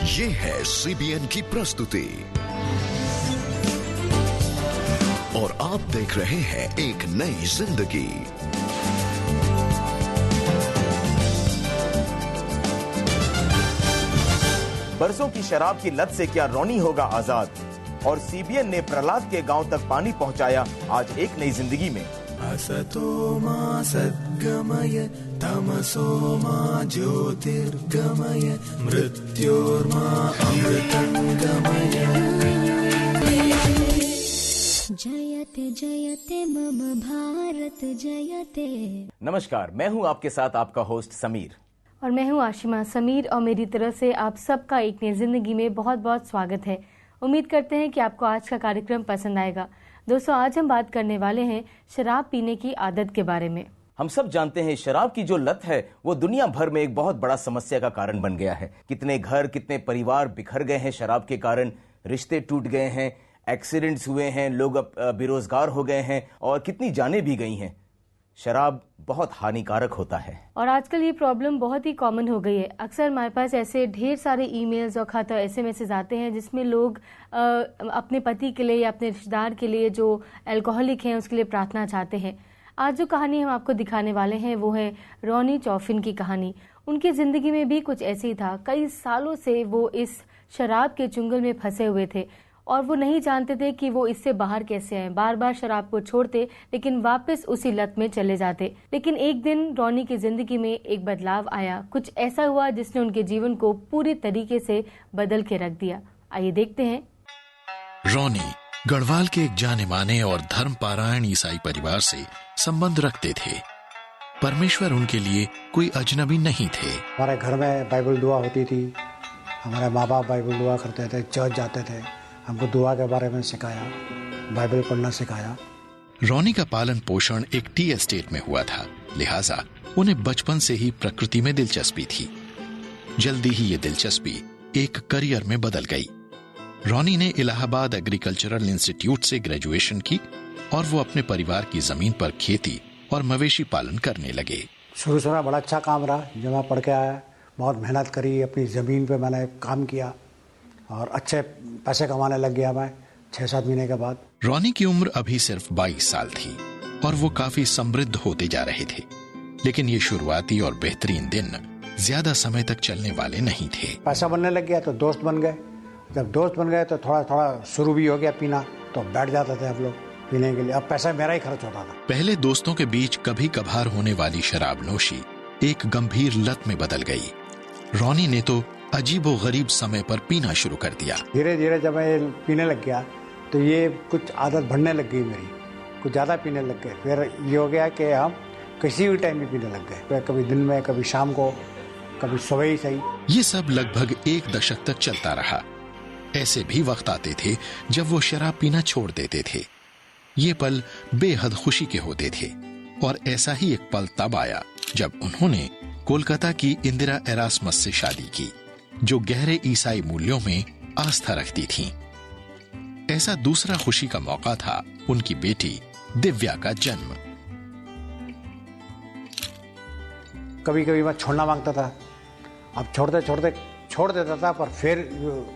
ये है सीबीएन की प्रस्तुति और आप देख रहे हैं एक नई जिंदगी। बरसों की शराब की लत से क्या रोनी होगा आजाद, और सीबीएन ने प्रहलाद के गांव तक पानी पहुंचाया आज एक नई जिंदगी में। असतो मा सद्गमय तमसो मा ज्योतिर्गमय मृत्योर्मा अमृतंगमय। जयते जयते मम भारत जयते। नमस्कार, मैं हूं आपके साथ आपका होस्ट समीर। और मैं हूं आशिमा। समीर और मेरी तरफ से आप सबका एक नई जिंदगी में बहुत बहुत स्वागत है। उम्मीद करते हैं कि आपको आज का कार्यक्रम पसंद आएगा। दोस्तों, आज हम बात करने वाले हैं शराब पीने की आदत के बारे में। हम सब जानते हैं शराब की जो लत है वो दुनिया भर में एक बहुत बड़ा समस्या का कारण बन गया है। कितने घर, कितने परिवार बिखर गए हैं शराब के कारण, रिश्ते टूट गए हैं, एक्सीडेंट्स हुए हैं, लोग बेरोजगार हो गए हैं और कितनी जानें भी गई हैं। शराब बहुत हानिकारक होता है और आजकल ये प्रॉब्लम बहुत ही कॉमन हो गई है। अक्सर हमारे पास ऐसे ढेर सारे ईमेल्स और खत और एसएमएस आते हैं जिसमें लोग अपने पति के लिए या अपने रिश्तेदार के लिए जो अल्कोहलिक हैं उसके लिए प्रार्थना चाहते हैं। आज जो कहानी हम आपको दिखाने वाले हैं वो है रोनी चौफिन की कहानी। उनकी ज़िंदगी में भी कुछ ऐसे ही था। कई सालों से वो इस शराब के चुंगल में फंसे हुए थे और वो नहीं जानते थे कि वो इससे बाहर कैसे आए। बार बार शराब को छोड़ते लेकिन वापस उसी लत में चले जाते। लेकिन एक दिन रोनी की जिंदगी में एक बदलाव आया। कुछ ऐसा हुआ जिसने उनके जीवन को पूरी तरीके से बदल के रख दिया। आइए देखते हैं। रोनी गढ़वाल के एक जाने माने और धर्मपारायण ईसाई परिवार से संबंध रखते थे। परमेश्वर उनके लिए कोई अजनबी नहीं थे। हमारे घर में बाइबल दुआ होती थी। हमारे माँ बाप बाइबल दुआ करते थे, चर्च जाते थे, हमको दुआ के बारे में सिखाया, बाइबल पढ़ना सिखाया। रोनी का पालन पोषण एक टी एस्टेट में हुआ था, लिहाजा उन्हें बचपन से ही प्रकृति में दिलचस्पी थी। जल्दी ही ये दिलचस्पी एक करियर में बदल गई। रोनी ने इलाहाबाद एग्रीकल्चरल इंस्टीट्यूट से ग्रेजुएशन की और वो अपने परिवार की जमीन पर खेती और मवेशी पालन करने लगे। शुरू से बड़ा अच्छा काम रहा। जब मैं पढ़ के आया, बहुत मेहनत करी, अपनी ज़मीन पे मैंने काम किया और अच्छे पैसे कमाने लग गया मैं 6-7 महीने के बाद। रोनी की उम्र अभी सिर्फ 22 साल थी और वो काफी समृद्ध होते जा रहे थे। लेकिन ये शुरुआती और बेहतरीन दिन ज्यादा समय तक चलने वाले नहीं थे। पैसा बनने लग गया तो दोस्त बन गए। जब दोस्त बन गए तो थोड़ा थोड़ा शुरू भी हो गया पीना, तो बैठ जाते थे हम लोग पीने के लिए। अब पैसा मेरा ही खर्च होता था। पहले दोस्तों के बीच कभी कभार होने वाली शराब नोशी एक गंभीर लत में बदल गई। रोनी ने तो अजीबो गरीब समय पर पीना शुरू कर दिया। धीरे धीरे जब मैं पीने लग गया तो ये कुछ आदत बढ़ने लग गई मेरी, कुछ ज़्यादा पीने लग गए। फिर ये हो गया कि हम किसी भी टाइम भी पीने लग गए, कभी दिन में, कभी शाम को, कभी सुबह ही सही। ये सब लगभग 1 दशक तक चलता रहा। ऐसे भी वक्त आते थे जब वो शराब पीना छोड़ देते थे। ये पल बेहद खुशी के होते थे और ऐसा ही एक पल तब आया जब उन्होंने कोलकाता की इंदिरा एरास्मस से शादी की, जो गहरे ईसाई मूल्यों में आस्था रखती थीं। ऐसा दूसरा खुशी का मौका था उनकी बेटी दिव्या का जन्म। कभी कभी मैं छोड़ना मांगता था, अब छोड़ते छोड़ते छोड़ देता था, पर फिर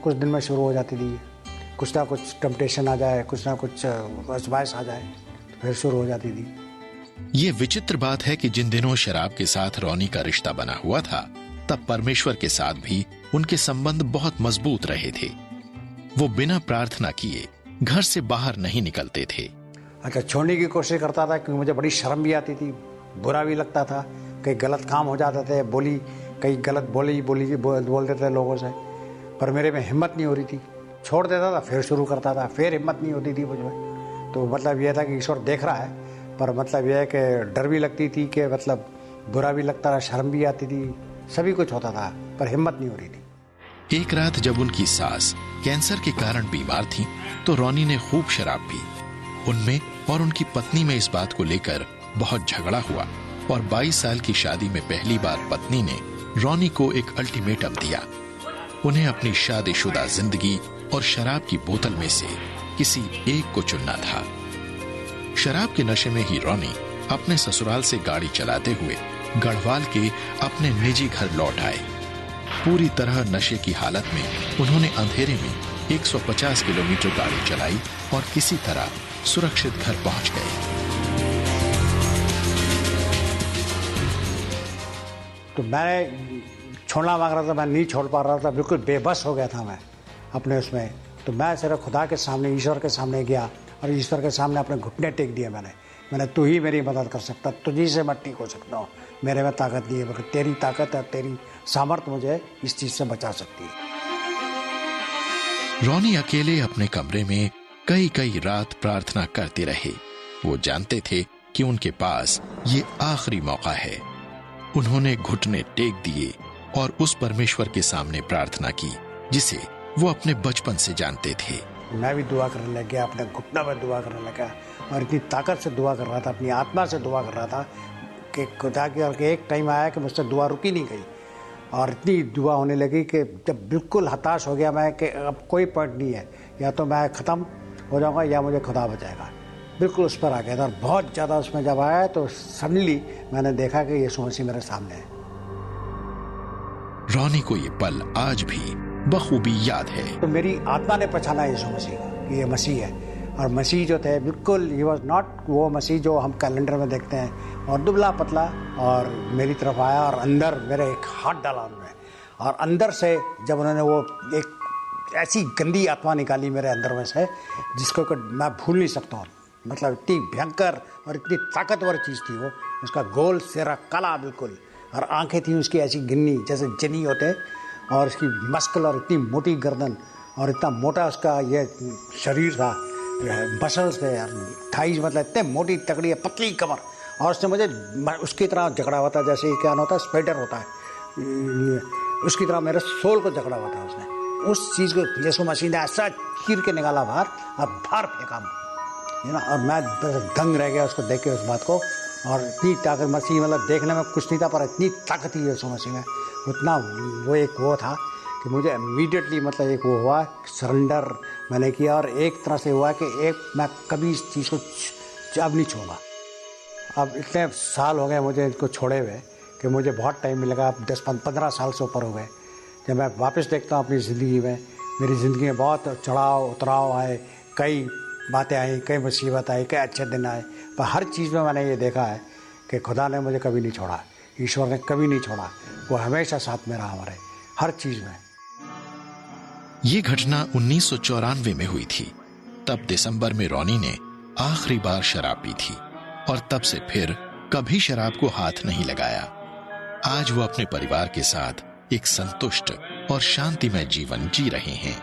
कुछ दिन में शुरू हो जाती थी। कुछ ना कुछ टेम्पटेशन आ जाए, कुछ ना कुछ आजमाइश आ जाए, फिर शुरू हो जाती थी। ये विचित्र बात है कि जिन दिनों शराब के साथ रोनी का रिश्ता बना हुआ था, तब परमेश्वर के साथ भी उनके संबंध बहुत मजबूत रहे थे। वो बिना प्रार्थना किए घर से बाहर नहीं निकलते थे। अच्छा, छोड़ने की कोशिश करता था क्योंकि मुझे बड़ी शर्म भी आती थी, बुरा भी लगता था। कई गलत काम हो जाते थे, कई गलत बोलते थे लोगों से, पर मेरे में हिम्मत नहीं हो रही थी। छोड़ देता था, फिर शुरू करता था, फिर हिम्मत नहीं होती थी मुझमें। तो मतलब यह था कि ईश्वर देख रहा है, पर मतलब यह है कि डर भी लगती थी, कि मतलब बुरा भी लगता था, शर्म भी आती थी, सभी कुछ होता था, पर हिम्मत नहीं हो रही थी। एक रात जब उनकी सास कैंसर के कारण बीमार थी तो रोनी ने खूब शराब पी। उनमें और उनकी पत्नी में इस बात को लेकर बहुत झगड़ा हुआ और 22 साल की शादी में पहली बार पत्नी ने रोनी को एक अल्टीमेटम दिया। उन्हें अपनी शादीशुदा जिंदगी और शराब की बोतल में से किसी एक को चुनना था। शराब के नशे में ही रोनी अपने ससुराल से गाड़ी चलाते हुए गढ़वाल के अपने निजी घर लौट आए। पूरी तरह नशे की हालत में उन्होंने अंधेरे में 150 किलोमीटर गाड़ी चलाई और किसी तरह सुरक्षित घर पहुंच गए। तो मैं छोड़ना मांग रहा था, मैं नहीं छोड़ पा रहा था, बिल्कुल बेबस हो गया था मैं अपने उसमें। तो मैं सिर्फ खुदा के सामने, ईश्वर के सामने गया और ईश्वर के सामने अपने घुटने टेक दिए मैंने तू ही मेरी मदद कर सकता, तुझी से मैं ठीक हो सकता हूँ, मेरे में ताकत नहीं है, मगर तेरी ताकत है, तेरी सामर्थ्य मुझे इस चीज़ से बचा सकती है। रॉनी अकेले अपने कमरे में कई रात प्रार्थना करते रहे। वो जानते थे कि उनके पास ये आखिरी मौका है। उन्होंने घुटने टेक दिए और उस परमेश्वर के सामने प्रार्थना की जिसे वो अपने बचपन से जानते थे। मैं भी दुआ करने लग गया, अपने घुटना में दुआ करने लगा और इतनी ताकत से दुआ कर रहा था, अपनी आत्मा से दुआ कर रहा था कि खुदा की एक टाइम आया कि मुझसे दुआ रुकी नहीं गई और इतनी दुआ होने लगी कि जब बिल्कुल हताश हो गया मैं कि अब कोई पॉइंट नहीं है, या तो मैं ख़त्म हो जाऊंगा या मुझे खुदा बचाएगा, बिल्कुल उस पर आ गया था। और बहुत ज़्यादा उसमें जब आया तो सडनली मैंने देखा कि यीशु मसीह मेरे सामने है। रॉनी को ये पल आज भी बखूबी याद है। तो मेरी आत्मा ने पहचाना यीशु मसीह को कि ये मसीह है, और मसीह जो थे बिल्कुल ही वॉज नॉट वो मसीह जो हम कैलेंडर में देखते हैं, और दुबला पतला, और मेरी तरफ आया और अंदर मेरे एक हाथ डाला उन्होंने, और अंदर से जब उन्होंने वो एक ऐसी गंदी आत्मा निकाली मेरे अंदर में से जिसको मैं भूल नहीं सकता हूँ। मतलब इतनी भयंकर और इतनी ताकतवर चीज़ थी वो, उसका गोल चेहरा काला बिल्कुल, और आंखें थी उसकी ऐसी गिन्नी जैसे जनी होते, और उसकी मस्कल और इतनी मोटी गर्दन और इतना मोटा उसका ये शरीर था, मसल्स थे यार, थाइज, मतलब इतने मोटी तकड़ी पतली कमर, और उसने मुझे उसकी तरह जकड़ा हुआ था जैसे क्या होता है स्पाइडर होता है, उसकी तरह मेरे सोल को जकड़ा हुआ था उसने। उस चीज़ को यीशु मसीह ने ऐसा चीर के निकाला बाहर, अब बाहर फेंका है ना, और मैं दंग रह गया उसको देख के उस बात को। और इतनी ताकत मसीह, मतलब देखने में कुछ नहीं था पर इतनी ताकत ही यीशु मसीह में, उतना वो एक वो था कि मुझे इमीडिएटली मतलब एक वो हुआ, सरेंडर मैंने किया, और एक तरह से हुआ कि एक मैं कभी इस चीज़ को अब नहीं छोड़ा। अब इतने साल हो गए मुझे इसको छोड़े हुए कि मुझे बहुत टाइम मिलेगा, अब 10-15 साल से ऊपर हो गए। जब मैं वापस देखता हूँ अपनी ज़िंदगी में, मेरी ज़िंदगी में बहुत चढ़ाव उतराव आए, कई बातें आई, कई मुसीबत आई, कई अच्छे दिन आए, पर हर चीज़ में मैंने ये देखा है कि खुदा ने मुझे कभी नहीं छोड़ा, ईश्वर ने कभी नहीं छोड़ा, वो हमेशा साथ में रहा हमारे हर चीज़ में। ये घटना 1994 में हुई थी। तब दिसंबर में रॉनी ने आखिरी बार शराब पी थी और तब से फिर कभी शराब को हाथ नहीं लगाया। आज वो अपने परिवार के साथ एक संतुष्ट और शांतिमय जीवन जी रहे हैं।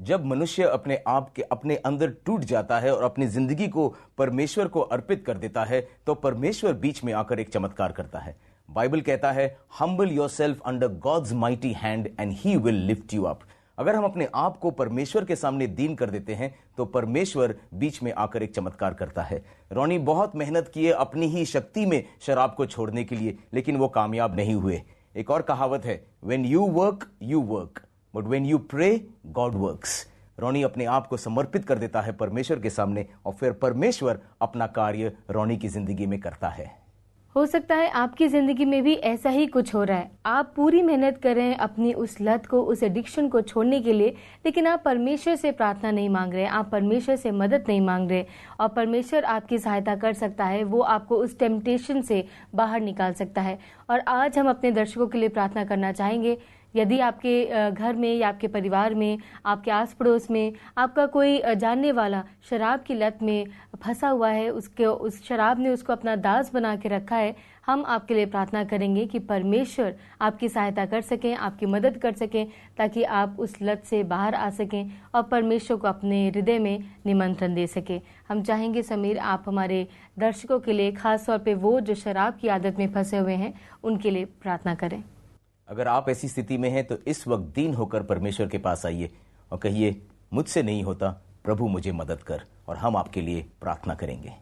जब मनुष्य अपने आप के अपने अंदर टूट जाता है और अपनी जिंदगी को परमेश्वर को अर्पित कर देता है, तो परमेश्वर बीच में आकर एक चमत्कार करता है। बाइबल कहता है, humble yourself under God's mighty hand and he will lift you up. अगर हम अपने आप को परमेश्वर के सामने दीन कर देते हैं तो परमेश्वर बीच में आकर एक चमत्कार करता है। रॉनी बहुत मेहनत किए अपनी ही शक्ति में शराब को छोड़ने के लिए, लेकिन वो कामयाब नहीं हुए। एक और कहावत है, when you work but when you pray God works. Ronnie अपने आप को समर्पित कर देता है परमेश्वर के सामने और फिर परमेश्वर अपना कार्य रॉनी की जिंदगी में करता है। हो सकता है आपकी जिंदगी में भी ऐसा ही कुछ हो रहा है। आप पूरी मेहनत कर रहे हैं अपनी उस लत को, उस एडिक्शन को छोड़ने के लिए, लेकिन आप परमेश्वर से प्रार्थना नहीं मांग रहे, आप परमेश्वर से मदद नहीं मांग रहे, और परमेश्वर आपकी सहायता कर सकता है, वो आपको उस टेम्पटेशन से बाहर निकाल सकता है। और आज हम अपने दर्शकों के लिए प्रार्थना करना चाहेंगे। यदि आपके घर में या आपके परिवार में, आपके आस पड़ोस में आपका कोई जानने वाला शराब की लत में फंसा हुआ है, उस शराब ने उसको अपना दास बना के रखा है, हम आपके लिए प्रार्थना करेंगे कि परमेश्वर आपकी सहायता कर सकें, आपकी मदद कर सकें, ताकि आप उस लत से बाहर आ सकें और परमेश्वर को अपने हृदय में निमंत्रण दे सकें। हम चाहेंगे समीर, आप हमारे दर्शकों के लिए, खास तौर पे वो जो शराब की आदत में फंसे हुए हैं, उनके लिए प्रार्थना करें। अगर आप ऐसी स्थिति में हैं तो इस वक्त दीन होकर परमेश्वर के पास आइए और कहिए, मुझसे नहीं होता, प्रभु मुझे मदद कर, और हम आपके लिए प्रार्थना करेंगे।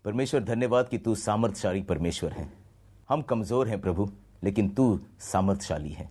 परमेश्वर, धन्यवाद कि तू सामर्थ्यशाली परमेश्वर है। हम कमजोर हैं प्रभु, लेकिन तू सामर्थ्यशाली है।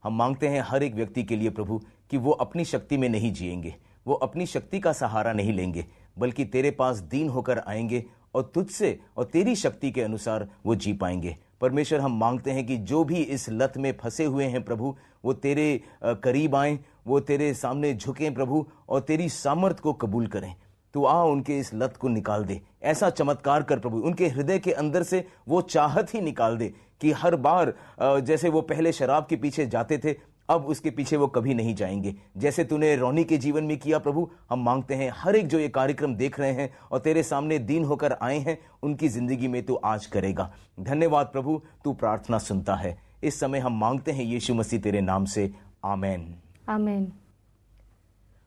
हम मांगते हैं हर एक व्यक्ति के लिए प्रभु कि वो अपनी शक्ति में नहीं जिएंगे, वो अपनी शक्ति का सहारा नहीं लेंगे, बल्कि तेरे पास दीन होकर आएंगे और तुझसे और तेरी शक्ति के अनुसार वो जी पाएंगे। परमेश्वर, हम मांगते हैं कि जो भी इस लत में फंसे हुए हैं प्रभु, वो तेरे करीब आएं, वो तेरे सामने झुकें प्रभु, और तेरी सामर्थ को कबूल करें। तू आ उनके इस लत को निकाल दे, ऐसा चमत्कार कर प्रभु, उनके हृदय के अंदर से वो चाहत ही निकाल दे कि हर बार जैसे वो पहले शराब के पीछे जाते थे, अब उसके पीछे वो कभी नहीं जाएंगे। जैसे तूने रोनी के जीवन में किया प्रभु, हम मांगते हैं हर एक जो ये कार्यक्रम देख रहे हैं और तेरे सामने दीन होकर आए हैं, उनकी जिंदगी में तू आज करेगा। धन्यवाद प्रभु, तू प्रार्थना सुनता है। इस समय हम मांगते हैं यीशु मसीह तेरे नाम से, आमेन आमेन।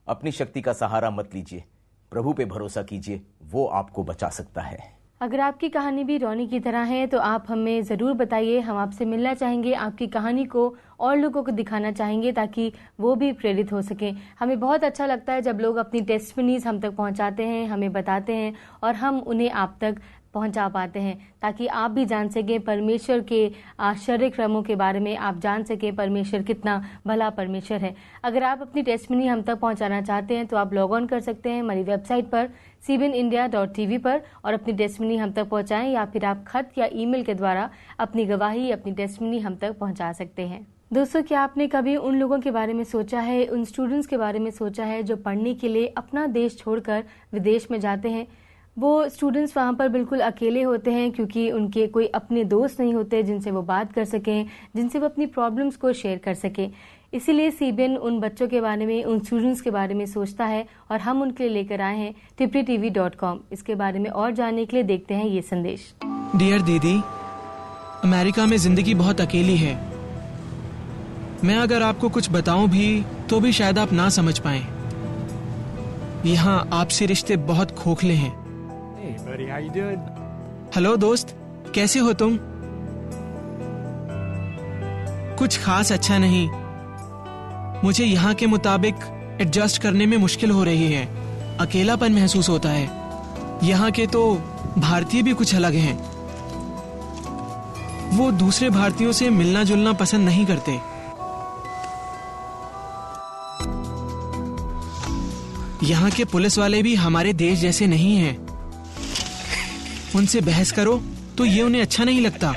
अपनी शक्ति का सहारा मत लीजिए, प्रभु पे भरोसा कीजिए, वो आपको बचा सकता है। अगर आपकी कहानी भी रोनी की तरह है तो आप हमें ज़रूर बताइए, हम आपसे मिलना चाहेंगे, आपकी कहानी को और लोगों को दिखाना चाहेंगे ताकि वो भी प्रेरित हो सकें। हमें बहुत अच्छा लगता है जब लोग अपनी टेस्टिमनीज हम तक पहुंचाते हैं, हमें बताते हैं और हम उन्हें आप तक पहुंचा पाते हैं, ताकि आप भी जान सकें परमेश्वर के आश्चर्य क्रमों के बारे में, आप जान सकें परमेश्वर कितना भला परमेश्वर है। अगर आप अपनी टेस्टिमनी हम तक पहुंचाना चाहते हैं तो आप लॉग ऑन कर सकते हैं हमारी वेबसाइट पर cbnindia.tv पर और अपनी टेस्टिमनी हम तक पहुंचाएं, या फिर आप खत या ईमेल के द्वारा अपनी गवाही, अपनी टेस्टिमनी हम तक पहुंचा सकते हैं। दोस्तों, क्या आपने कभी उन लोगों के बारे में सोचा है, उन स्टूडेंट्स के बारे में सोचा है जो पढ़ने के लिए अपना देश छोड़कर विदेश में जाते हैं? वो स्टूडेंट्स वहाँ पर बिल्कुल अकेले होते हैं क्योंकि उनके कोई अपने दोस्त नहीं होते जिनसे वो बात कर सकें, जिनसे वो अपनी प्रॉब्लम्स को शेयर कर सकें। इसीलिए सीबीएन उन बच्चों के बारे में, उन स्टूडेंट्स के बारे में सोचता है और हम उनके लिए लेकर आए हैं tipritv.com। इसके बारे में और जानने के लिए देखते हैं ये संदेश। डियर दीदी, अमेरिका में जिंदगी बहुत अकेली है। मैं अगर आपको कुछ बताऊं भी तो भी शायद आप ना समझ पाएं। यहाँ आपसी रिश्ते बहुत खोखले हैं। हेलो दोस्त, कैसे हो तुम? कुछ खास अच्छा नहीं। मुझे यहाँ के मुताबिक एडजस्ट करने में मुश्किल हो रही है। अकेलापन महसूस होता है। यहाँ के तो भारतीय भी कुछ अलग हैं। वो दूसरे भारतीयों से मिलना जुलना पसंद नहीं करते। यहाँ के पुलिस वाले भी हमारे देश जैसे नहीं हैं। उनसे बहस करो तो ये उन्हें अच्छा नहीं लगता।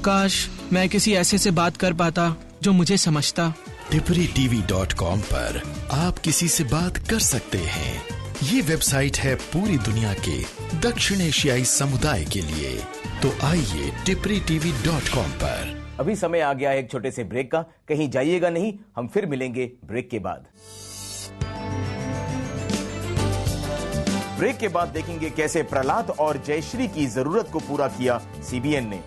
काश मैं किसी ऐसे से बात कर पाता जो मुझे समझता। tipritv.com पर आप किसी से बात कर सकते हैं। ये वेबसाइट है पूरी दुनिया के दक्षिण एशियाई समुदाय के लिए। तो आइए tipritv.com पर। अभी समय आ गया है एक छोटे से ब्रेक का। कहीं जाइएगा नहीं, हम फिर मिलेंगे ब्रेक के बाद। ब्रेक के बाद देखेंगे कैसे प्रहलाद और जयश्री की जरूरत को पूरा किया सीबीएन ने।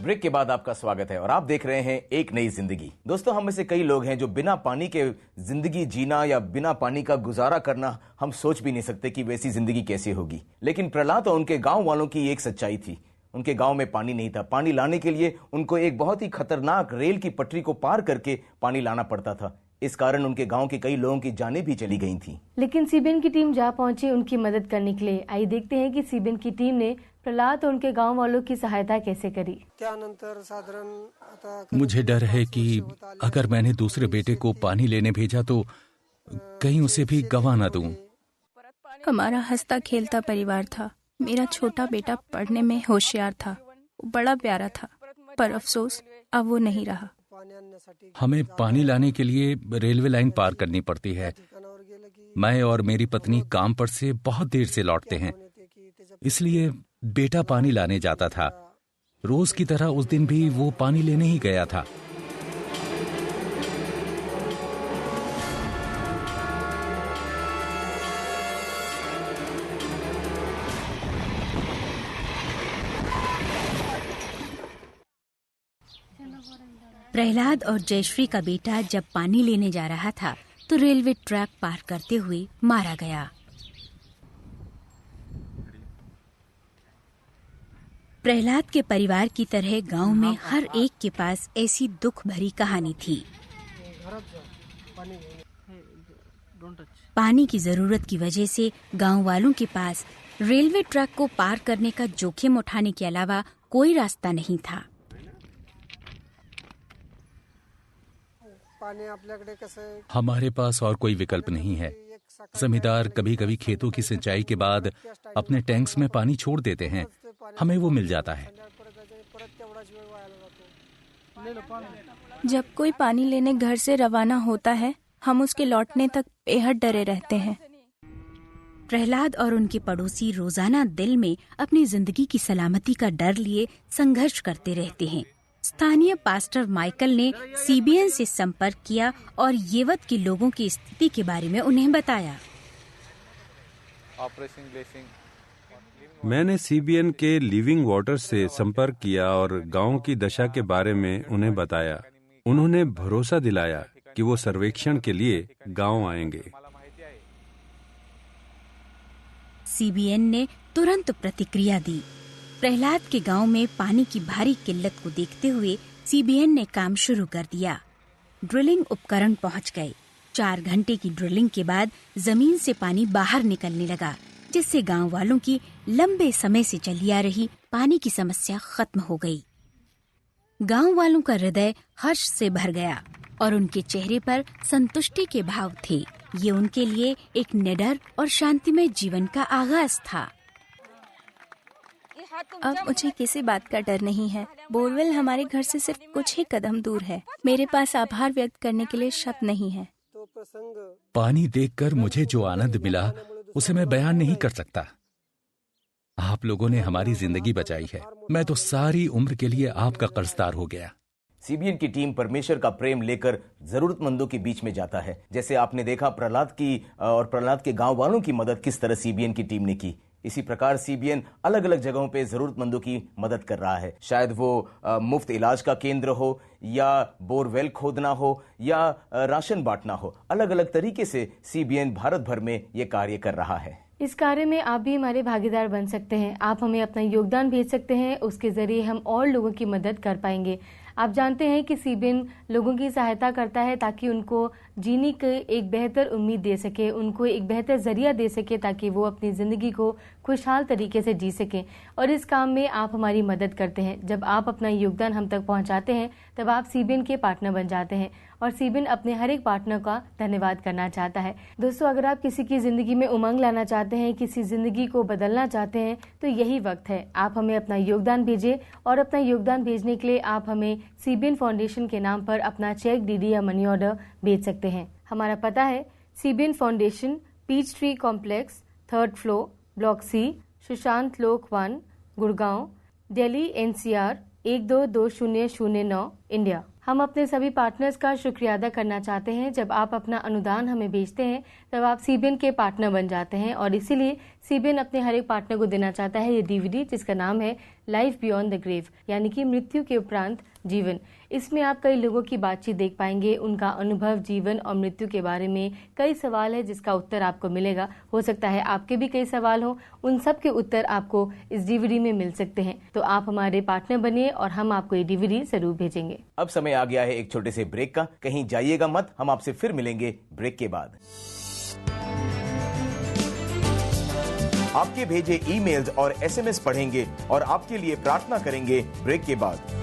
ब्रेक के बाद आपका स्वागत है और आप देख रहे हैं एक नई जिंदगी। दोस्तों, हम में से कई लोग हैं जो बिना पानी के जिंदगी जीना या बिना पानी का गुजारा करना हम सोच भी नहीं सकते कि वैसी जिंदगी कैसे होगी। लेकिन प्रहलाद और उनके गांव वालों की एक सच्चाई थी। उनके गांव में पानी नहीं था। पानी लाने के लिए उनको एक बहुत ही खतरनाक रेल की पटरी को पार करके पानी लाना पड़ता था। इस कारण उनके गांव के कई लोगों की जानें भी चली गई थी। लेकिन सीबीएन की टीम जा पहुंची उनकी मदद करने के लिए। आइए देखते हैं कि सीबीएन की टीम ने प्रहलाद और उनके गांव वालों की सहायता कैसे करी। मुझे डर है कि अगर मैंने दूसरे बेटे को पानी लेने भेजा तो कहीं उसे भी गंवा न दूं। हमारा हंसता खेलता परिवार था। मेरा छोटा बेटा पढ़ने में होशियार था, बड़ा प्यारा था, पर अफसोस अब वो नहीं रहा। हमें पानी लाने के लिए रेलवे लाइन पार करनी पड़ती है। मैं और मेरी पत्नी काम पर से बहुत देर से लौटते हैं, इसलिए बेटा पानी लाने जाता था। रोज की तरह उस दिन भी वो पानी लेने ही गया था। प्रहलाद और जयश्री का बेटा जब पानी लेने जा रहा था तो रेलवे ट्रैक पार करते हुए मारा गया। प्रहलाद के परिवार की तरह गांव में हर एक के पास ऐसी दुख भरी कहानी थी। पानी की जरूरत की वजह से गांव वालों के पास रेलवे ट्रैक को पार करने का जोखिम उठाने के अलावा कोई रास्ता नहीं था। हमारे पास और कोई विकल्प नहीं है। जमींदार कभी कभी खेतों की सिंचाई के बाद अपने टैंक्स में पानी छोड़ देते हैं, हमें वो मिल जाता है। जब कोई पानी लेने घर से रवाना होता है, हम उसके लौटने तक बेहद डरे रहते हैं। प्रहलाद और उनके पड़ोसी रोजाना दिल में अपनी जिंदगी की सलामती का डर लिए संघर्ष करते रहते हैं। स्थानीय पास्टर माइकल ने सीबीएन से संपर्क किया और येवत के लोगों की स्थिति के बारे में उन्हें बताया। मैंने सीबीएन के लिविंग वाटर से संपर्क किया और गांव की दशा के बारे में उन्हें बताया। उन्होंने भरोसा दिलाया कि वो सर्वेक्षण के लिए गांव आएंगे। सीबीएन ने तुरंत प्रतिक्रिया दी। प्रहलाद के गांव में पानी की भारी किल्लत को देखते हुए सीबीएन ने काम शुरू कर दिया। ड्रिलिंग उपकरण पहुंच गए। 4 घंटे की ड्रिलिंग के बाद जमीन से पानी बाहर निकलने लगा, जिससे गांव वालों की लंबे समय से चली आ रही पानी की समस्या खत्म हो गई। गांव वालों का हृदय हर्ष से भर गया और उनके चेहरे पर संतुष्टि के भाव थे। ये उनके लिए एक निडर और शांतिमय जीवन का आगाज था। अब मुझे किसी बात का डर नहीं है। बोरवेल हमारे घर से सिर्फ कुछ ही कदम दूर है। मेरे पास आभार व्यक्त करने के लिए शब्द नहीं है। पानी देखकर मुझे जो आनंद मिला उसे मैं बयान नहीं कर सकता। आप लोगों ने हमारी जिंदगी बचाई है। मैं तो सारी उम्र के लिए आपका कर्जदार हो गया। सीबीएन की टीम परमेश्वर का प्रेम लेकर जरूरतमंदों के बीच में जाता है। जैसे आपने देखा प्रहलाद की और प्रहलाद के गांव वालों की मदद किस तरह सीबीएन की टीम ने की, इसी प्रकार सीबीएन अलग अलग जगहों पे जरूरतमंदों की मदद कर रहा है। शायद वो मुफ्त इलाज का केंद्र हो या बोरवेल खोदना हो या राशन बांटना हो, अलग अलग तरीके से सीबीएन भारत भर में ये कार्य कर रहा है। इस कार्य में आप भी हमारे भागीदार बन सकते हैं। आप हमें अपना योगदान भेज सकते हैं, उसके जरिए हम और लोगों की मदद कर पाएंगे। आप जानते हैं कि सीबीएन लोगों की सहायता करता है ताकि उनको जीने की एक बेहतर उम्मीद दे सके, उनको एक बेहतर जरिया दे सके ताकि वो अपनी ज़िंदगी को खुशहाल तरीके से जी सकें। और इस काम में आप हमारी मदद करते हैं। जब आप अपना योगदान हम तक पहुंचाते हैं तब आप सीबीएन के पार्टनर बन जाते हैं और सीबीएन अपने हर एक पार्टनर का धन्यवाद करना चाहता है। दोस्तों, अगर आप किसी की ज़िंदगी में उमंग लाना चाहते हैं, किसी ज़िंदगी को बदलना चाहते हैं, तो यही वक्त है। आप हमें अपना योगदान भेजिए और अपना योगदान भेजने के लिए आप हमें सीबीएन फाउंडेशन के नाम पर अपना चेक, डीडी या मनी ऑर्डर भेज सकते हैं। हमारा पता है CBN foundation, peach tree complex, 3rd floor, block C, Sushant Lok 1, Gurgaon, Delhi NCR 122009, India. हम अपने सभी पार्टनर्स का शुक्रिया अदा करना चाहते हैं। जब आप अपना अनुदान हमें भेजते हैं तब आप सीबीएन के पार्टनर बन जाते हैं और इसीलिए सीबीएन अपने हर एक पार्टनर को देना चाहता है ये DVD, जिसका नाम है लाइफ बियॉन्ड द ग्रेव, यानी कि मृत्यु के उपरांत जीवन। इसमें आप कई लोगों की बातचीत देख पाएंगे, उनका अनुभव जीवन और मृत्यु के बारे में। कई सवाल है जिसका उत्तर आपको मिलेगा। हो सकता है आपके भी कई सवाल हो, उन सब के उत्तर आपको इस DVD में मिल सकते हैं। तो आप हमारे पार्टनर बनिए और हम आपको ये DVD जरूर भेजेंगे। अब समय आ गया है एक छोटे से ब्रेक का। कहीं जाइएगा मत, हम आपसे फिर मिलेंगे ब्रेक के बाद। आपके भेजे ईमेल्स और SMS पढ़ेंगे और आपके लिए प्रार्थना करेंगे ब्रेक के बाद।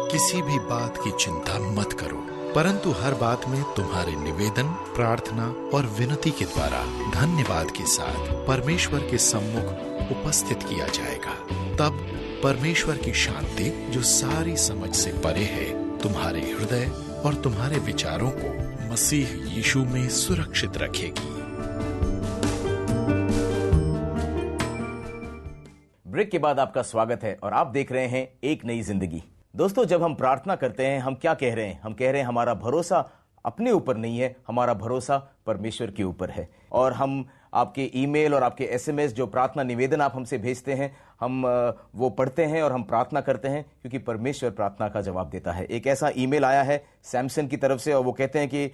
किसी भी बात की चिंता मत करो, परंतु हर बात में तुम्हारे निवेदन, प्रार्थना और विनती के द्वारा धन्यवाद के साथ परमेश्वर के सम्मुख उपस्थित किया जाएगा। तब परमेश्वर की शांति, जो सारी समझ से परे है, तुम्हारे हृदय और तुम्हारे विचारों को मसीह यीशु में सुरक्षित रखेगी। ब्रेक के बाद आपका स्वागत है और आप देख रहे हैं एक नई जिंदगी। दोस्तों, जब हम प्रार्थना करते हैं हम क्या कह रहे हैं? हम कह रहे हैं हमारा भरोसा अपने ऊपर नहीं है, हमारा भरोसा परमेश्वर के ऊपर है। और हम आपके ईमेल और आपके एसएमएस जो प्रार्थना निवेदन आप हमसे भेजते हैं, हम वो पढ़ते हैं और हम प्रार्थना करते हैं, क्योंकि परमेश्वर प्रार्थना का जवाब देता है। एक ऐसा ईमेल आया है सैमसन की तरफ से और वो कहते हैं कि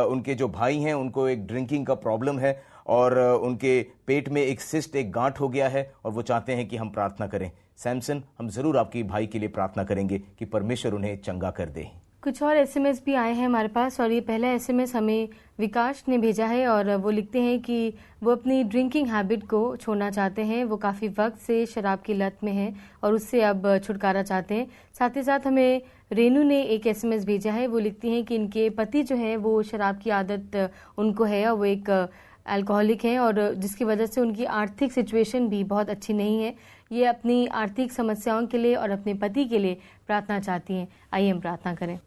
उनके जो भाई हैं उनको एक ड्रिंकिंग का प्रॉब्लम है और उनके पेट में एक सिस्ट, एक गांठ हो गया है और वो चाहते हैं कि हम प्रार्थना करें। सैमसन, हम जरूर आपके भाई के लिए प्रार्थना करेंगे कि परमेश्वर उन्हें चंगा कर दे। कुछ और एसएमएस भी आए हैं हमारे पास और ये पहला एसएमएस हमें विकास ने भेजा है और वो लिखते हैं कि वो अपनी ड्रिंकिंग हैबिट को छोड़ना चाहते हैं। वो काफ़ी वक्त से शराब की लत में हैं और उससे अब छुटकारा चाहते हैं। साथ ही साथ हमें रेनू ने एक एसएमएस भेजा है। वो लिखती हैं कि इनके पति जो हैं वो शराब की आदत उनको है और वो एक अल्कोहलिक हैं और जिसकी वजह से उनकी आर्थिक सिचुएशन भी बहुत अच्छी नहीं है। ये अपनी आर्थिक समस्याओं के लिए और अपने पति के लिए प्रार्थना चाहती हैं। आइए हम प्रार्थना करें।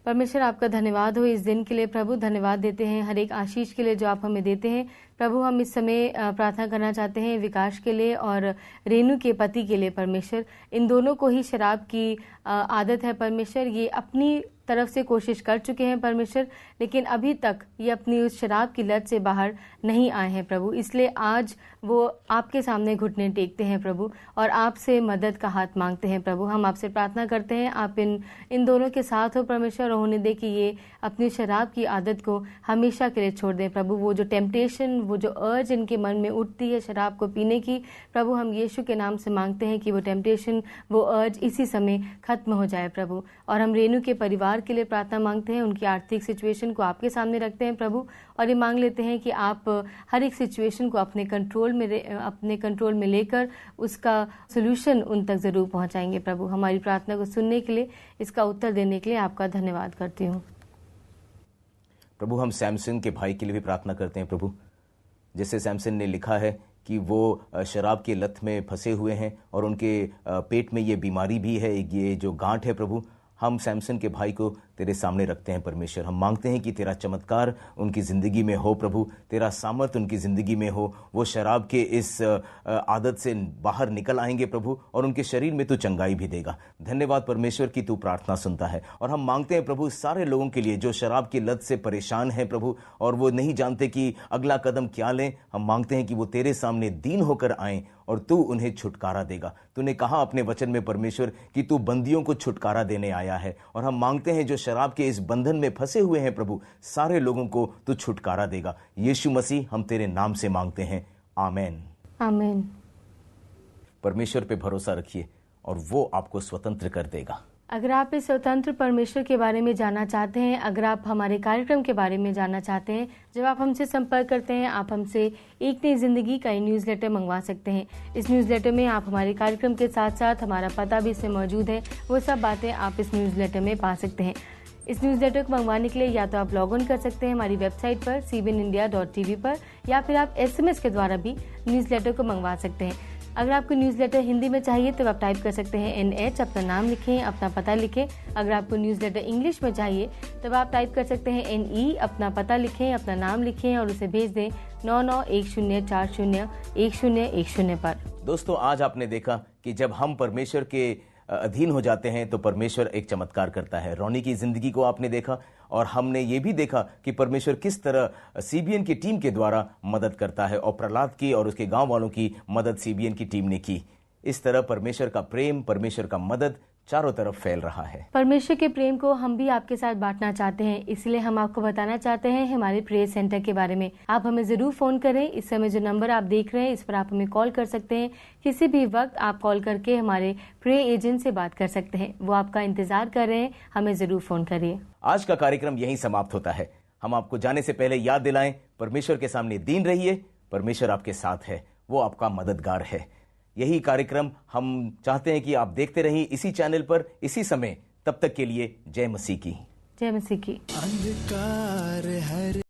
परमेश्वर, आपका धन्यवाद हो इस दिन के लिए प्रभु। धन्यवाद देते हैं हर एक आशीष के लिए जो आप हमें देते हैं प्रभु। हम इस समय प्रार्थना करना चाहते हैं विकास के लिए और रेनू के पति के लिए। परमेश्वर, इन दोनों को ही शराब की आदत है परमेश्वर। ये अपनी तरफ से कोशिश कर चुके हैं परमेश्वर, लेकिन अभी तक ये अपनी उस शराब की लत से बाहर नहीं आए हैं प्रभु। इसलिए आज वो आपके सामने घुटने टेकते हैं प्रभु और आपसे मदद का हाथ मांगते हैं प्रभु। हम आपसे प्रार्थना करते हैं आप इन दोनों के साथ हो परमेश्वर और होने दे कि ये अपनी शराब की आदत को हमेशा के लिए छोड़ दें प्रभु। वो जो टेम्पटेशन, वो जो अर्ज इनके मन में उठती है शराब को पीने की प्रभु, हम यीशु के नाम से मांगते हैं कि वो टेम्पटेशन, वो अर्ज इसी समय खत्म हो जाए प्रभु। और हम रेनू के परिवार के लिए प्रार्थना मांगते हैं, उनकी आर्थिक सिचुएशन को आपके सामने रखते हैं प्रभु और ये मांग लेते हैं कि आप हर एक सिचुएशन को अपने कंट्रोल में लेकर उसका सॉल्यूशन उन तक जरूर पहुंचाएंगे प्रभु। हमारी प्रार्थना को सुनने के लिए, इसका उत्तर देने के लिए आपका धन्यवाद करती हूँ प्रभु। हम सैमसन के भाई के लिए भी प्रार्थना करते हैं प्रभु। जैसे सैमसन ने लिखा है कि वो शराब की लत में फंसे हुए हैं और उनके पेट में ये बीमारी भी है, ये जो गांठ है प्रभु। हम सैमसन के भाई को तेरे सामने रखते हैं परमेश्वर। हम मांगते हैं कि तेरा चमत्कार उनकी ज़िंदगी में हो प्रभु, तेरा सामर्थ उनकी ज़िंदगी में हो। वो शराब के इस आदत से बाहर निकल आएंगे प्रभु और उनके शरीर में तू चंगाई भी देगा। धन्यवाद परमेश्वर कि तू प्रार्थना सुनता है। और हम मांगते हैं प्रभु सारे लोगों के लिए जो शराब की लत से परेशान हैं प्रभु और वो नहीं जानते कि अगला कदम क्या लें। हम मांगते हैं कि वो तेरे सामने दीन होकर आएँ और तू उन्हें छुटकारा देगा। तूने कहा अपने वचन में परमेश्वर कि तू बंदियों को छुटकारा देने आया है और हम मांगते हैं जो शराब के इस बंधन में फंसे हुए हैं प्रभु, सारे लोगों को तू छुटकारा देगा। यीशु मसीह, हम तेरे नाम से मांगते हैं, आमीन आमीन। परमेश्वर पे भरोसा रखिए और वो आपको स्वतंत्र कर देगा। अगर आप इस स्वतंत्र परमेश्वर के बारे में जानना चाहते हैं, अगर आप हमारे कार्यक्रम के बारे में जानना चाहते हैं, जब आप हमसे संपर्क करते हैं आप हमसे एक नई जिंदगी का न्यूज़लेटर मंगवा सकते हैं। इस न्यूज़लेटर में आप हमारे कार्यक्रम के साथ साथ हमारा पता भी इसमें मौजूद है, वो सब बातें आप इस न्यूज़लेटर में पा सकते हैं। इस न्यूज़लेटर को मंगवाने के लिए या तो आप लॉग इन कर सकते हैं हमारी वेबसाइट पर cbnindia.tv पर, या फिर आप SMS के द्वारा भी न्यूज़लेटर को मंगवा सकते हैं। अगर आपको न्यूज़लेटर हिंदी में चाहिए तो आप टाइप कर सकते हैं NH, अपना नाम लिखें, अपना पता लिखें। अगर आपको न्यूज़लेटर इंग्लिश में चाहिए तब आप टाइप कर सकते हैं NE, अपना पता लिखें, अपना नाम लिखें और उसे भेज दें 9910401010 पर। दोस्तों, आज आपने देखा कि जब हम परमेश्वर के अधीन हो जाते हैं तो परमेश्वर एक चमत्कार करता है। रोनी की जिंदगी को आपने देखा और हमने ये भी देखा कि परमेश्वर किस तरह सीबीएन की टीम के द्वारा मदद करता है और प्रहलाद की और उसके गांव वालों की मदद सीबीएन की टीम ने की। इस तरह परमेश्वर का प्रेम, परमेश्वर का मदद चारों तरफ फैल रहा है। परमेश्वर के प्रेम को हम भी आपके साथ बांटना चाहते हैं, इसलिए हम आपको बताना चाहते हैं हमारे प्रेयर सेंटर के बारे में। आप हमें जरूर फोन करें। इस समय जो नंबर आप देख रहे हैं इस पर आप हमें कॉल कर सकते हैं। किसी भी वक्त आप कॉल करके हमारे प्रेयर एजेंट से बात कर सकते हैं, वो आपका इंतजार कर रहे हैं। हमें जरूर फोन करिए। आज का कार्यक्रम यहीं समाप्त होता है। हम आपको जाने से पहले याद दिलाएं, परमेश्वर के सामने दीन रहिए। परमेश्वर आपके साथ है, वो आपका मददगार है। यही कार्यक्रम हम चाहते हैं कि आप देखते रहिए इसी चैनल पर, इसी समय। तब तक के लिए जय मसीह की। जय मसीह की। अंधकार हर